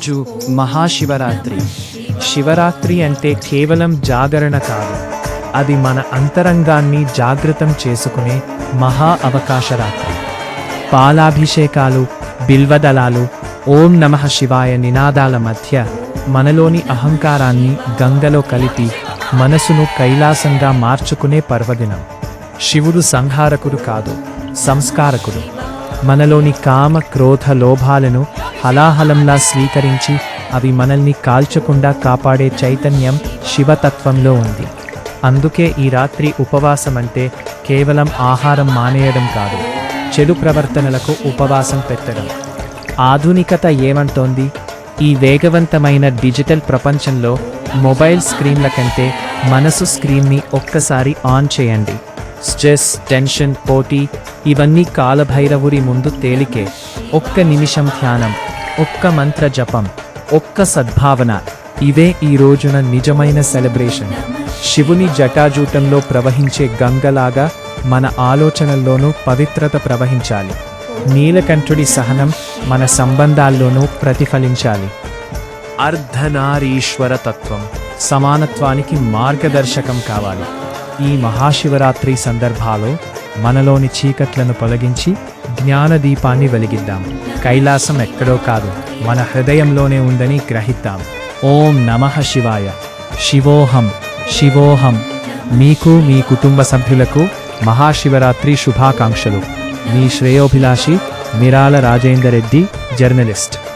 ఈరోజు మహాశివరాత్రి. శివరాత్రి అంటే కేవలం జాగరణ కాదు, అది మన అంతరంగాన్ని జాగృతం చేసుకునే మహా అవకాశ రాత్రి. పాలాభిషేకాలు, బిల్వదళాలు, ఓం నమః శివాయ నినాదాల మధ్య మనలోని అహంకారాన్ని గంగలో కలిపి మనసును కైలాసంగా మార్చుకునే పర్వదినం. శివుడు సంహారకుడు కాదు, సంస్కారకుడు. మనలోని కామ, క్రోధ, లోభాలను హలాహలంలా స్వీకరించి అవి మనల్ని కాల్చకుండా కాపాడే చైతన్యం శివతత్వంలో ఉంది. అందుకే ఈ రాత్రి ఉపవాసం అంటే కేవలం ఆహారం మానేయడం కాదు, చెడు ప్రవర్తనలకు ఉపవాసం పెట్టడం. ఆధునికత ఏమంటోంది? ఈ వేగవంతమైన డిజిటల్ ప్రపంచంలో మొబైల్ స్క్రీన్ల కంటే మనసు స్క్రీన్ని ఒక్కసారి ఆన్ చేయండి. స్ట్రెస్, టెన్షన్, పోటీ ఇవన్నీ కాలభైరవుడి ముందు తేలికే. ఒక్క నిమిషం ధ్యానం, ఒక్క మంత్ర జపం, ఒక్క సద్భావన, ఇవే ఈ రోజున నిజమైన సెలబ్రేషన్. శివుని జటాజూటంలో ప్రవహించే గంగలాగా మన ఆలోచనల్లోనూ పవిత్రత ప్రవహించాలి. నీలకంఠుడి సహనం మన సంబంధాల్లోనూ ప్రతిఫలించాలి. అర్ధనారీశ్వర తత్వం సమానత్వానికి మార్గదర్శకం కావాలి. ఈ మహాశివరాత్రి సందర్భాల్లో మనలోని చీకట్లను తొలగించి జ్ఞానదీపాన్ని వెలిగిద్దాం. కైలాసం ఎక్కడో కాదు, మన హృదయంలోనే ఉందని గ్రహిద్దాం. ఓం నమః శివాయ. శివోహం శివోహం. మీకు, మీ కుటుంబ సభ్యులకు మహాశివరాత్రి శుభాకాంక్షలు. మీ శ్రేయోభిలాషి మిరాల రాజేందర్ రెడ్డి, జర్నలిస్ట్.